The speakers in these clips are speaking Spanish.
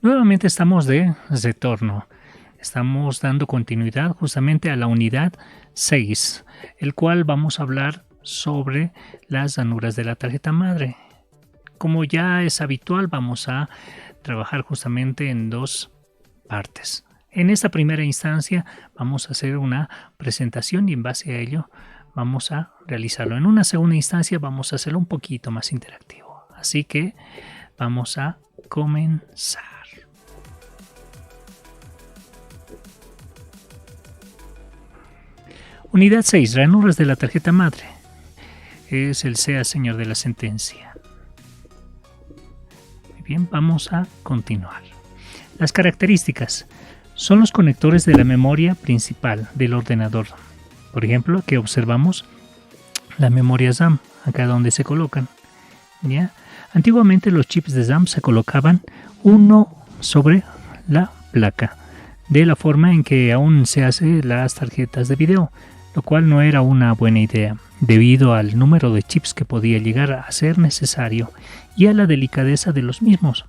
Nuevamente estamos de retorno. Estamos dando continuidad justamente a la unidad 6, el cual vamos a hablar sobre las ranuras de la tarjeta madre. Como ya es habitual, vamos a trabajar justamente en dos partes. En esta primera instancia vamos a hacer una presentación y en base a ello vamos a realizarlo. En una segunda instancia vamos a hacerlo un poquito más interactivo. Así que vamos a comenzar. Unidad 6. Ranuras de la tarjeta madre. Es el sea señor de la sentencia. Muy bien, vamos a continuar. Las características son los conectores de la memoria principal del ordenador. Por ejemplo, aquí observamos la memoria RAM, acá donde se colocan. ¿Ya? Antiguamente los chips de RAM se colocaban uno sobre la placa, de la forma en que aún se hacen las tarjetas de video, lo cual no era una buena idea, debido al número de chips que podía llegar a ser necesario y a la delicadeza de los mismos.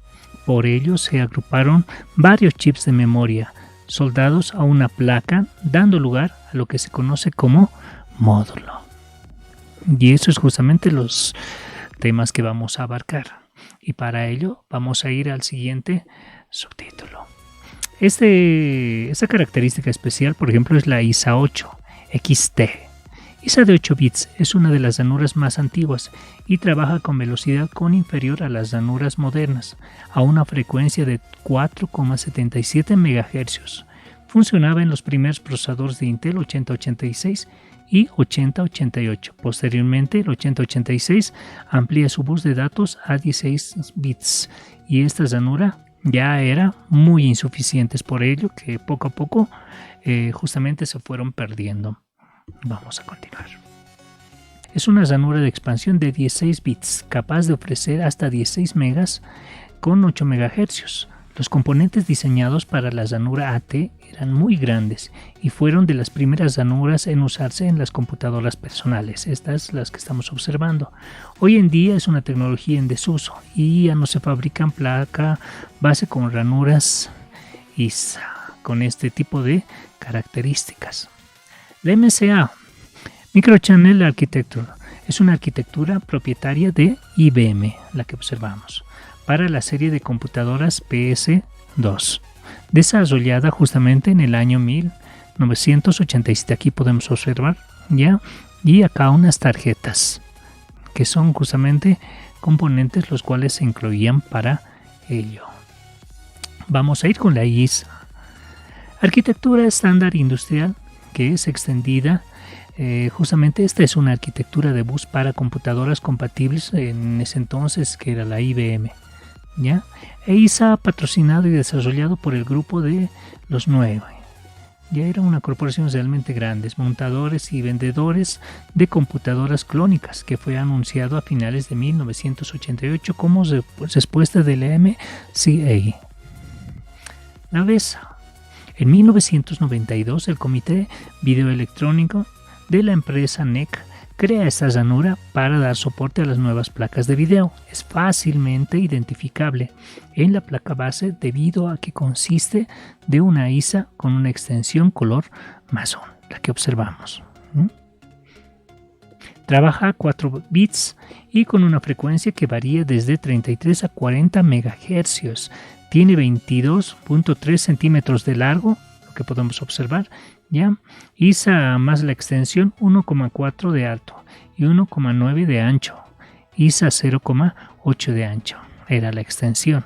Por ello se agruparon varios chips de memoria, soldados a una placa, dando lugar a lo que se conoce como módulo. Y eso es justamente los temas que vamos a abarcar. Y para ello vamos a ir al siguiente subtítulo. Esta característica especial, por ejemplo, es la ISA 8 XT. ISA de 8 bits es una de las ranuras más antiguas y trabaja con velocidad inferior a las ranuras modernas, a una frecuencia de 4,77 MHz. Funcionaba en los primeros procesadores de Intel 8086 y 8088. Posteriormente, el 8086 amplía su bus de datos a 16 bits y esta ranura ya era muy insuficientes, por ello que poco a poco justamente se fueron perdiendo. Vamos a continuar. Es una ranura de expansión de 16 bits, capaz de ofrecer hasta 16 megas con 8 MHz. Los componentes diseñados para la ranura AT eran muy grandes y fueron de las primeras ranuras en usarse en las computadoras personales, estas las que estamos observando. Hoy en día es una tecnología en desuso y ya no se fabrican placa base con ranuras ISA con este tipo de características. La MCA, Microchannel Architecture, es una arquitectura propietaria de IBM, la que observamos, para la serie de computadoras PS2, desarrollada justamente en el año 1987. Aquí podemos observar ya, y acá unas tarjetas, que son justamente componentes los cuales se incluían para ello. Vamos a ir con la ISA. Arquitectura estándar industrial que es extendida. Justamente esta es una arquitectura de bus para computadoras compatibles en ese entonces, que era la IBM. ¿Ya? ISA patrocinado y desarrollado por el grupo de los 9. Ya era una corporación realmente grande, montadores y vendedores de computadoras clónicas, que fue anunciado a finales de 1988 como respuesta del MCA. La VESA. En 1992, el Comité Videoelectrónico de la empresa NEC crea esta ranura para dar soporte a las nuevas placas de video. Es fácilmente identificable en la placa base debido a que consiste de una ISA con una extensión color marrón, la que observamos. Trabaja a 4 bits y con una frecuencia que varía desde 33 a 40 MHz. Tiene 22.3 centímetros de largo, lo que podemos observar, ¿ya? ISA más la extensión 1,4 de alto y 1,9 de ancho. ISA 0,8 de ancho. Era la extensión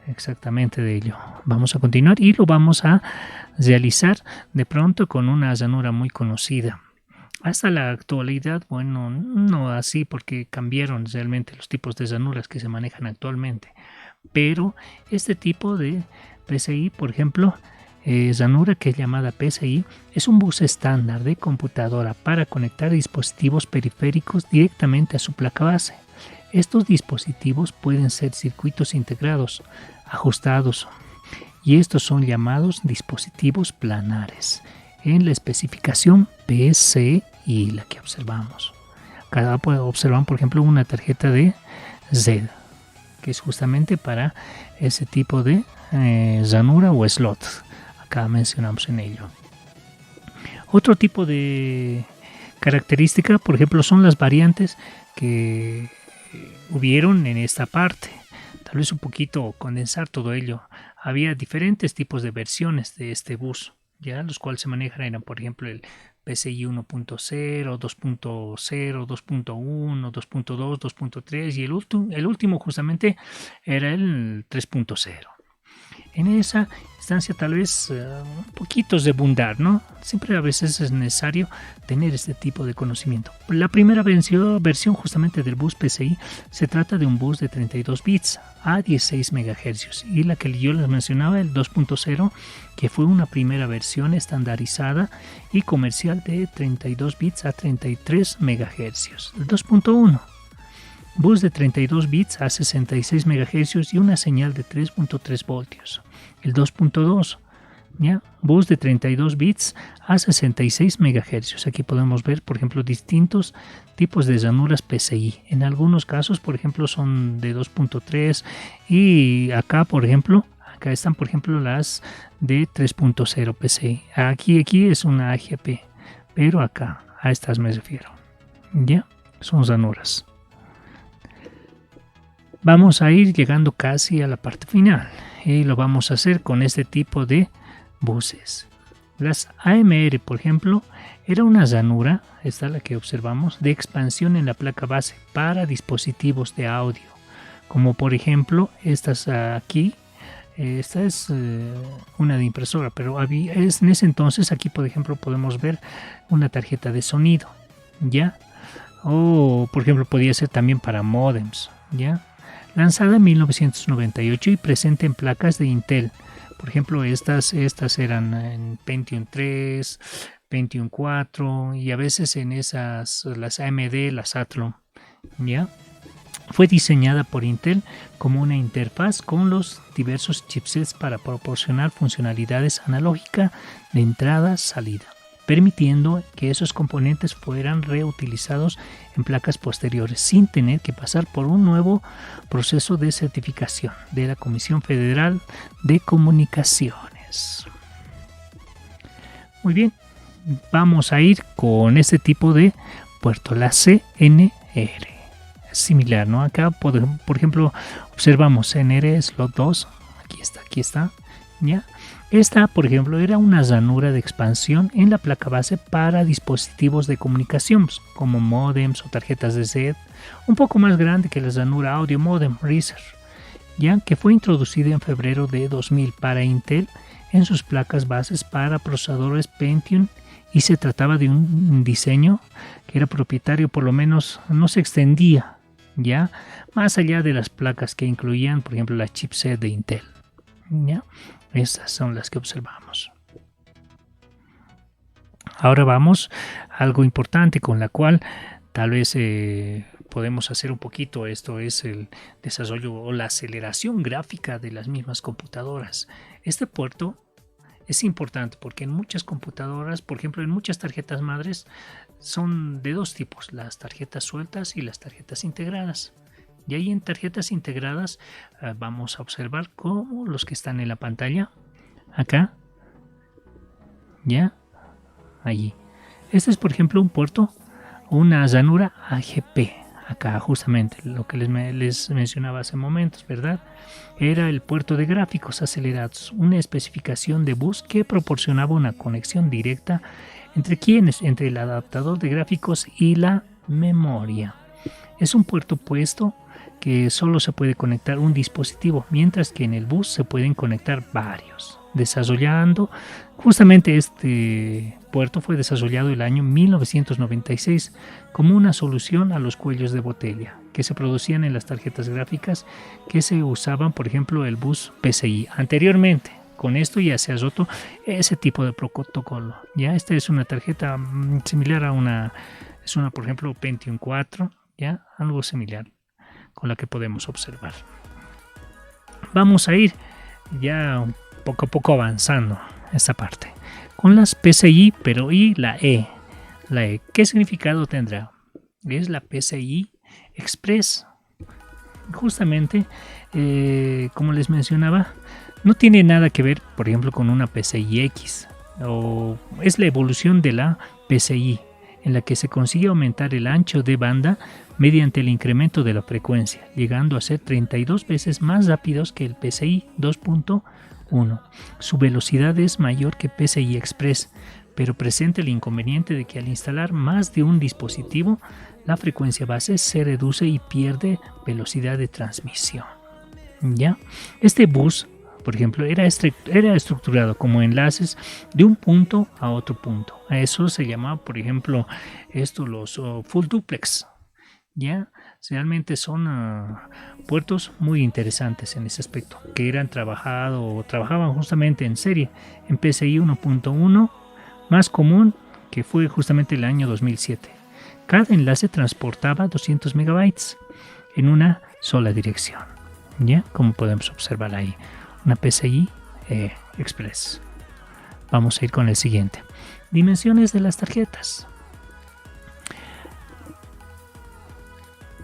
exactamente de ello. Vamos a continuar y lo vamos a realizar de pronto con una ranura muy conocida. Hasta la actualidad, bueno, no así porque cambiaron realmente los tipos de ranuras que se manejan actualmente. Pero este tipo de PCI, por ejemplo, ranura que es llamada PCI, es un bus estándar de computadora para conectar dispositivos periféricos directamente a su placa base. Estos dispositivos pueden ser circuitos integrados, ajustados, y estos son llamados dispositivos planares. En la especificación PCI, la que observamos. Acá observan, por ejemplo, una tarjeta de Z, que es justamente para ese tipo de ranura o slot. Acá mencionamos en ello. Otro tipo de característica, por ejemplo, son las variantes que hubieron en esta parte. Tal vez un poquito condensar todo ello. Había diferentes tipos de versiones de este bus, ya los cuales se manejan eran, por ejemplo, el PCI 1.0, 2.0, 2.1, 2.2, 2.3 y el último justamente era el 3.0. En esa instancia tal vez un poquito de abundar, ¿no? Siempre a veces es necesario tener este tipo de conocimiento. La primera versión justamente del bus PCI se trata de un bus de 32 bits a 16 MHz y la que yo les mencionaba, el 2.0, que fue una primera versión estandarizada y comercial de 32 bits a 33 MHz. El 2.1. Bus de 32 bits a 66 MHz y una señal de 3.3 voltios. El 2.2, ¿ya? Bus de 32 bits a 66 MHz. Aquí podemos ver, por ejemplo, distintos tipos de ranuras PCI. En algunos casos, por ejemplo, son de 2.3 y acá, por ejemplo, acá están, por ejemplo, las de 3.0 PCI. Aquí es una AGP, pero acá, a estas me refiero. ¿Ya? Son ranuras. Vamos a ir llegando casi a la parte final y lo vamos a hacer con este tipo de buses. Las AMR, por ejemplo, era una ranura, esta es la que observamos, de expansión en la placa base para dispositivos de audio, como por ejemplo estas aquí. Esta es una de impresora, pero en ese entonces aquí, por ejemplo, podemos ver una tarjeta de sonido, ¿ya? O, por ejemplo, podía ser también para módems, ¿ya? Lanzada en 1998 y presente en placas de Intel. Por ejemplo, estas eran en Pentium 3, Pentium 4 y a veces en esas, las AMD, las Athlon, ¿ya? Fue diseñada por Intel como una interfaz con los diversos chipsets para proporcionar funcionalidades analógicas de entrada-salida, permitiendo que esos componentes fueran reutilizados en placas posteriores sin tener que pasar por un nuevo proceso de certificación de la Comisión Federal de Comunicaciones. Muy bien, vamos a ir con este tipo de puerto, la CNR. Es similar, ¿no? Acá, por ejemplo, observamos CNR slot 2, aquí está, ¿ya? Esta, por ejemplo, era una ranura de expansión en la placa base para dispositivos de comunicación, como modems o tarjetas de SED, un poco más grande que la ranura audio modem Razer, ya que fue introducida en febrero de 2000 para Intel en sus placas bases para procesadores Pentium y se trataba de un diseño que era propietario, por lo menos no se extendía, ya más allá de las placas que incluían, por ejemplo, la chipset de Intel, ¿ya? Estas son las que observamos. Ahora vamos a algo importante con la cual tal vez podemos hacer un poquito. Esto es el desarrollo o la aceleración gráfica de las mismas computadoras. Este puerto es importante porque en muchas computadoras, por ejemplo en muchas tarjetas madres, son de dos tipos, las tarjetas sueltas y las tarjetas integradas. Y ahí en tarjetas integradas vamos a observar como los que están en la pantalla, acá, ya, allí. Este es, por ejemplo, un puerto, una ranura AGP, acá justamente, lo que les mencionaba hace momentos, ¿verdad? Era el puerto de gráficos acelerados, una especificación de bus que proporcionaba una conexión directa entre el adaptador de gráficos y la memoria. Es un puerto puesto que solo se puede conectar un dispositivo, mientras que en el bus se pueden conectar varios. Desarrollando, justamente este puerto fue desarrollado el año 1996 como una solución a los cuellos de botella que se producían en las tarjetas gráficas que se usaban, por ejemplo, el bus PCI. Anteriormente, con esto ya se ha roto ese tipo de protocolo. Ya esta es una tarjeta similar a por ejemplo, Pentium 4, ya algo similar con la que podemos observar. Vamos a ir ya poco a poco avanzando esta parte con las PCI, pero y la E. ¿Qué significado tendrá? Es la PCI Express. Justamente, como les mencionaba, No tiene nada que ver, por ejemplo, con una PCI X, o es la evolución de la PCI, en la que se consigue aumentar el ancho de banda mediante el incremento de la frecuencia, llegando a ser 32 veces más rápidos que el PCI 2.1. Su velocidad es mayor que PCI Express, pero presenta el inconveniente de que al instalar más de un dispositivo, la frecuencia base se reduce y pierde velocidad de transmisión. ¿Ya? Este bus, por ejemplo, era estructurado como enlaces de un punto a otro punto. A eso se llamaba, por ejemplo, los full duplex. ¿Ya? Realmente son puertos muy interesantes en ese aspecto, que trabajaban justamente en serie en PCI 1.1, más común, que fue justamente el año 2007. Cada enlace transportaba 200 megabytes en una sola dirección. ¿Ya? Como podemos observar ahí, una PCI Express. Vamos a ir con el siguiente. Dimensiones de las tarjetas.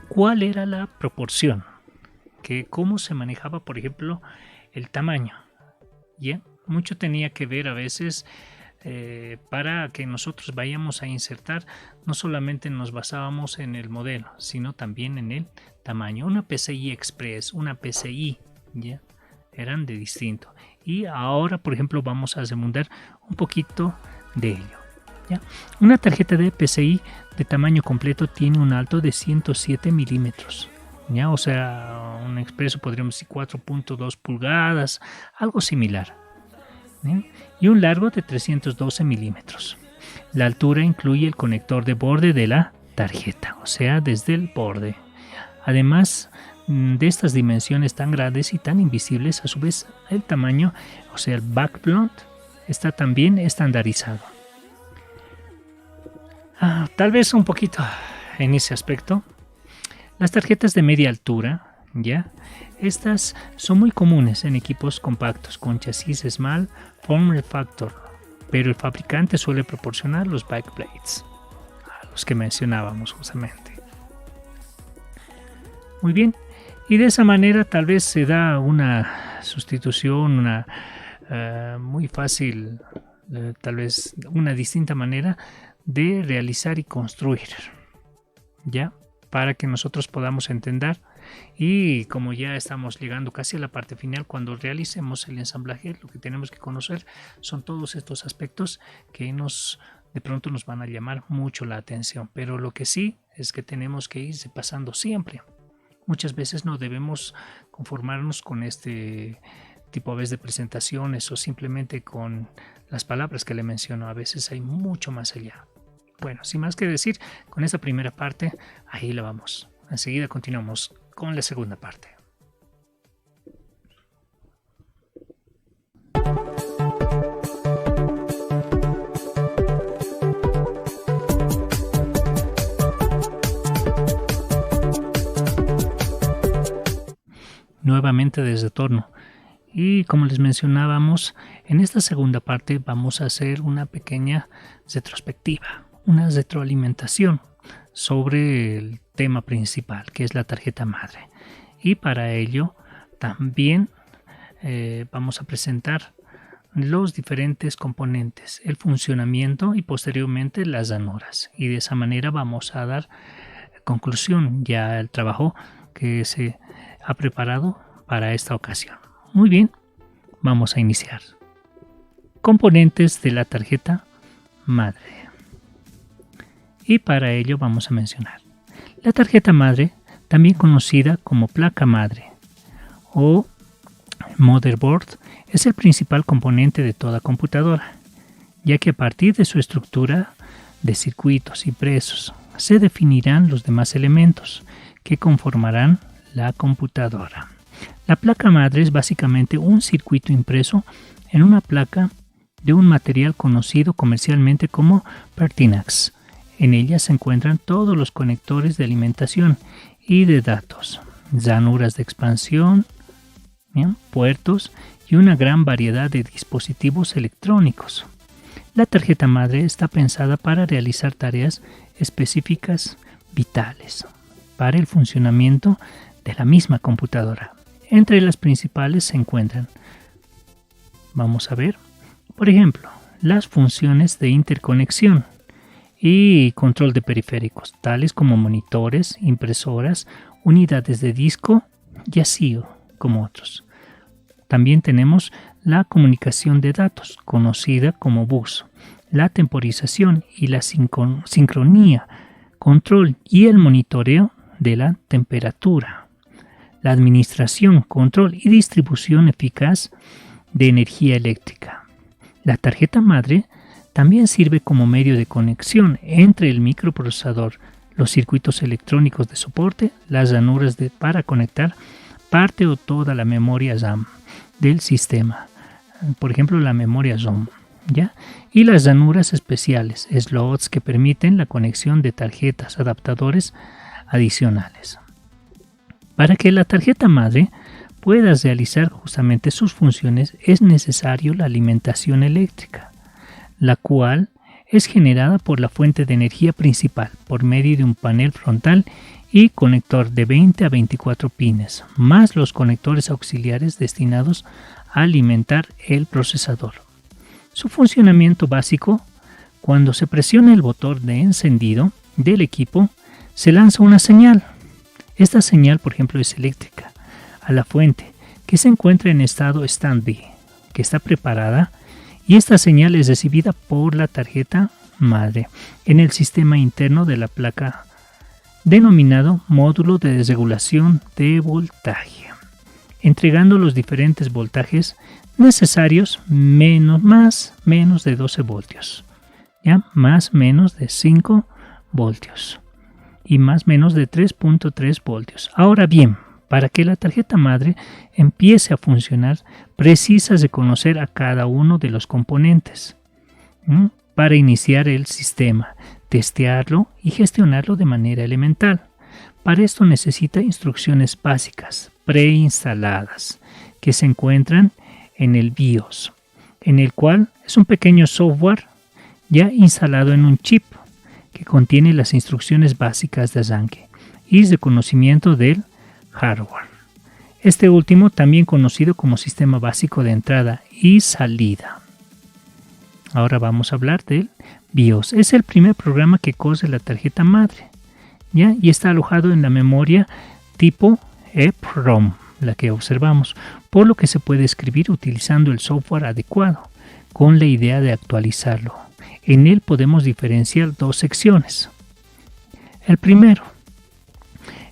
¿Cuál era la proporción? ¿Cómo se manejaba, por ejemplo, el tamaño? ¿Ya? Mucho tenía que ver a veces para que nosotros vayamos a insertar, no solamente nos basábamos en el modelo, sino también en el tamaño. Una PCI Express, una PCI, ¿ya? Eran de distinto. Y ahora, por ejemplo, vamos a desmundar un poquito de ello. ¿Ya? Una tarjeta de PCI de tamaño completo tiene un alto de 107 milímetros. ¿Ya? O sea, un expreso podríamos decir 4.2 pulgadas, algo similar. ¿Sí? Y un largo de 312 milímetros. La altura incluye el conector de borde de la tarjeta, o sea, desde el borde. Además de estas dimensiones tan grandes y tan invisibles, a su vez el tamaño, o sea, el backplot, está también estandarizado. Tal vez un poquito en ese aspecto. Las tarjetas de media altura, ¿ya? Estas son muy comunes en equipos compactos con chasis small form factor, pero el fabricante suele proporcionar los backplates, a los que mencionábamos justamente. Muy bien, y de esa manera tal vez se da una sustitución, muy fácil, tal vez una distinta manera de realizar y construir, ¿ya? Para que nosotros podamos entender. Y como ya estamos llegando casi a la parte final, cuando realicemos el ensamblaje, lo que tenemos que conocer son todos estos aspectos que de pronto nos van a llamar mucho la atención, pero lo que sí es que tenemos que irse pasando siempre. Muchas veces no debemos conformarnos con este tipo a veces de presentaciones o simplemente con las palabras que le menciono. A veces hay mucho más allá. Bueno, sin más que decir, con esta primera parte, ahí la vamos. Enseguida continuamos con la segunda parte. Nuevamente desde retorno. Y como les mencionábamos, en esta segunda parte vamos a hacer una pequeña retrospectiva, una retroalimentación sobre el tema principal, que es la tarjeta madre. Y para ello también vamos a presentar los diferentes componentes, el funcionamiento y posteriormente las ranuras. Y de esa manera vamos a dar conclusión ya al trabajo que se ha preparado para esta ocasión. Muy bien, vamos a iniciar. Componentes de la tarjeta madre. Y para ello vamos a mencionar la tarjeta madre, también conocida como placa madre o motherboard, es el principal componente de toda computadora, ya que a partir de su estructura de circuitos impresos se definirán los demás elementos que conformarán la computadora. La placa madre es básicamente un circuito impreso en una placa de un material conocido comercialmente como Pertinax. En ella se encuentran todos los conectores de alimentación y de datos, ranuras de expansión, puertos y una gran variedad de dispositivos electrónicos. La tarjeta madre está pensada para realizar tareas específicas vitales para el funcionamiento de la misma computadora. Entre las principales se encuentran Vamos a ver, por ejemplo, las funciones de interconexión y control de periféricos, tales como monitores, impresoras, unidades de disco y así como otros. También tenemos la comunicación de datos, conocida como bus, la temporización y la sincronía, control y el monitoreo de la temperatura, la administración, control y distribución eficaz de energía eléctrica. La tarjeta madre también sirve como medio de conexión entre el microprocesador, los circuitos electrónicos de soporte, las ranuras para conectar parte o toda la memoria RAM del sistema, por ejemplo la memoria ROM, ¿ya? Y las ranuras especiales, slots que permiten la conexión de tarjetas, adaptadores adicionales. Para que la tarjeta madre pueda realizar justamente sus funciones es necesario la alimentación eléctrica, la cual es generada por la fuente de energía principal por medio de un panel frontal y conector de 20 a 24 pines, más los conectores auxiliares destinados a alimentar el procesador. Su funcionamiento básico: cuando se presiona el botón de encendido del equipo, se lanza una señal. Esta señal, por ejemplo, es eléctrica, a la fuente, que se encuentra en estado standby, que está preparada, y esta señal es recibida por la tarjeta madre en el sistema interno de la placa, denominado módulo de desregulación de voltaje, entregando los diferentes voltajes necesarios, menos de 12 voltios, ¿ya? Más menos de 5 voltios y más menos de 3.3 voltios. Ahora bien, para que la tarjeta madre empiece a funcionar, precisa reconocer a cada uno de los componentes para iniciar el sistema, testearlo y gestionarlo de manera elemental. Para esto necesita instrucciones básicas preinstaladas que se encuentran en el BIOS, en el cual es un pequeño software ya instalado en un chip que contiene las instrucciones básicas de arranque y reconocimiento del hardware. Este último también conocido como sistema básico de entrada y salida. Ahora vamos a hablar del BIOS. Es el primer programa que corre la tarjeta madre, ¿ya? Y está alojado en la memoria tipo EEPROM, la que observamos, por lo que se puede escribir utilizando el software adecuado, con la idea de actualizarlo. En él podemos diferenciar dos secciones. El primero,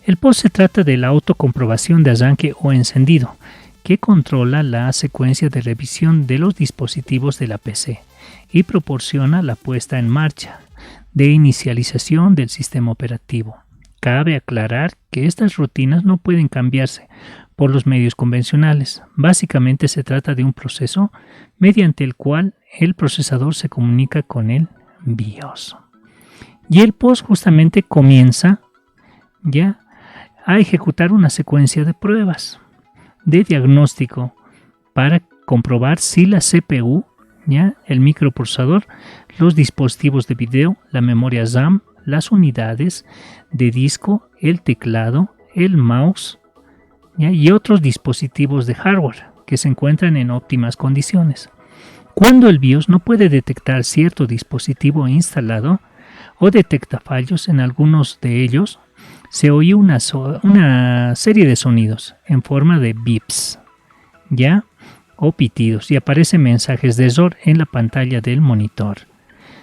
el POS, se trata de la autocomprobación de arranque o encendido, que controla la secuencia de revisión de los dispositivos de la PC y proporciona la puesta en marcha de inicialización del sistema operativo. Cabe aclarar que estas rutinas no pueden cambiarse por los medios convencionales. Básicamente se trata de un proceso mediante el cual el procesador se comunica con el BIOS. Y el POS justamente comienza ya a ejecutar una secuencia de pruebas de diagnóstico para comprobar si la CPU, ya el microprocesador, los dispositivos de video, la memoria RAM, las unidades de disco, el teclado, el mouse, ¿ya? Y otros dispositivos de hardware que se encuentran en óptimas condiciones. Cuando el BIOS no puede detectar cierto dispositivo instalado o detecta fallos en algunos de ellos, se oye una serie de sonidos en forma de bips, ¿ya? O pitidos, y aparecen mensajes de error en la pantalla del monitor.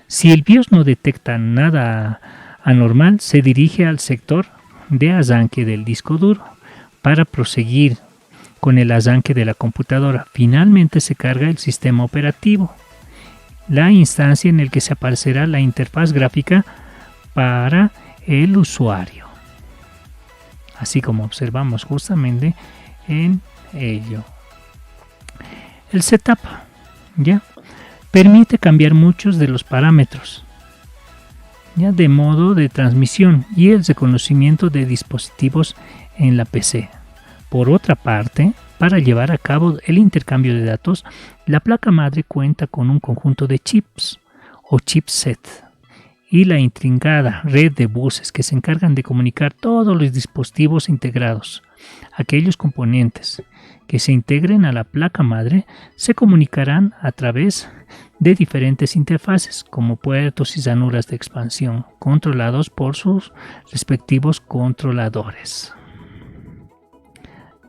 Si el BIOS no detecta nada anormal, se dirige al sector de arranque del disco duro para proseguir con el arranque de la computadora. Finalmente se carga el sistema operativo, la instancia en la que se aparecerá la interfaz gráfica para el usuario, así como observamos justamente en ello. El setup, ¿ya?, permite cambiar muchos de los parámetros, ¿ya?, de modo de transmisión y el reconocimiento de dispositivos en la PC. Por otra parte, para llevar a cabo el intercambio de datos, la placa madre cuenta con un conjunto de chips o chipset y la intrincada red de buses que se encargan de comunicar todos los dispositivos integrados, aquellos componentes que se integren a la placa madre se comunicarán a través de diferentes interfaces como puertos y ranuras de expansión controlados por sus respectivos controladores.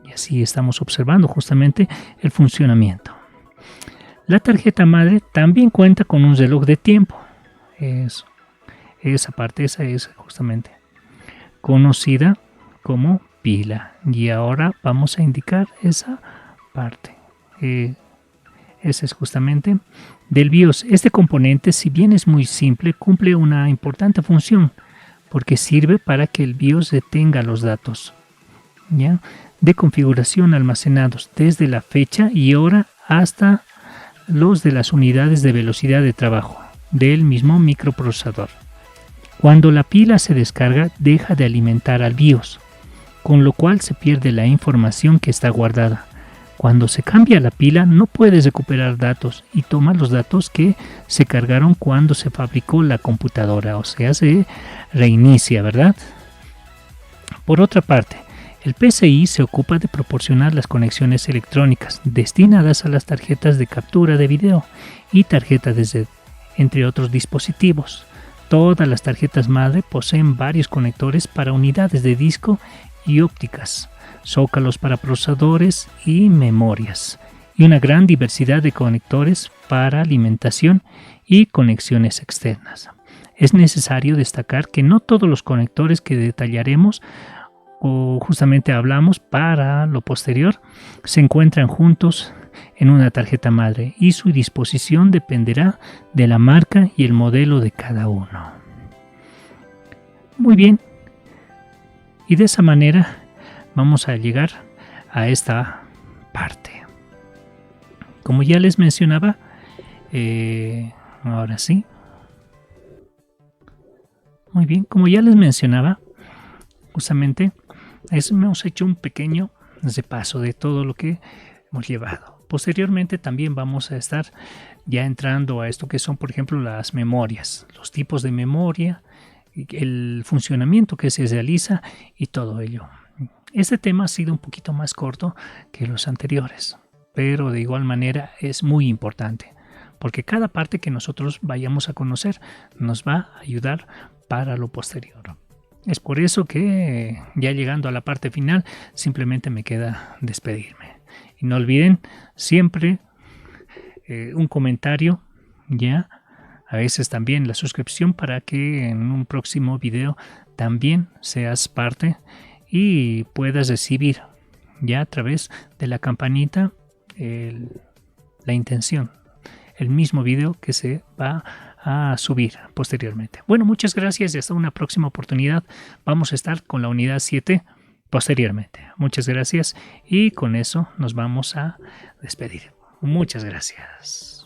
Y así estamos observando justamente el funcionamiento. La tarjeta madre también cuenta con un reloj de tiempo. Esa parte es justamente conocida como pila. Y ahora vamos a indicar esa parte. Ese es justamente del BIOS. Este componente, si bien es muy simple, cumple una importante función porque sirve para que el BIOS detenga los datos, ¿ya?, de configuración almacenados desde la fecha y hora hasta los de las unidades de velocidad de trabajo del mismo microprocesador. Cuando la pila se descarga, deja de alimentar al BIOS, con lo cual se pierde la información que está guardada. Cuando se cambia la pila, no puedes recuperar datos y toma los datos que se cargaron cuando se fabricó la computadora, o sea, se reinicia, ¿verdad? Por otra parte, el PCI se ocupa de proporcionar las conexiones electrónicas destinadas a las tarjetas de captura de video y tarjetas de SD, entre otros dispositivos. Todas las tarjetas madre poseen varios conectores para unidades de disco y ópticas, zócalos para procesadores y memorias, y una gran diversidad de conectores para alimentación y conexiones externas. Es necesario destacar que no todos los conectores que detallaremos o justamente hablamos para lo posterior se encuentran juntos en una tarjeta madre y su disposición dependerá de la marca y el modelo de cada uno. Muy bien, y de esa manera vamos a llegar a esta parte. Como ya les mencionaba, ahora sí. Muy bien, como ya les mencionaba, justamente hemos hecho un pequeño repaso de todo lo que hemos llevado. Posteriormente también vamos a estar ya entrando a esto que son, por ejemplo, las memorias, los tipos de memoria, el funcionamiento que se realiza y todo ello. Este tema ha sido un poquito más corto que los anteriores, pero de igual manera es muy importante, porque cada parte que nosotros vayamos a conocer nos va a ayudar para lo posterior. Es por eso que ya llegando a la parte final simplemente me queda despedirme. Y no olviden siempre un comentario, ya, a veces también la suscripción para que en un próximo video también seas parte y puedas recibir ya a través de la campanita la intención, el mismo video que se va a subir posteriormente. Bueno, muchas gracias y hasta una próxima oportunidad. Vamos a estar con la unidad 7 posteriormente. Muchas gracias y con eso nos vamos a despedir. Muchas gracias.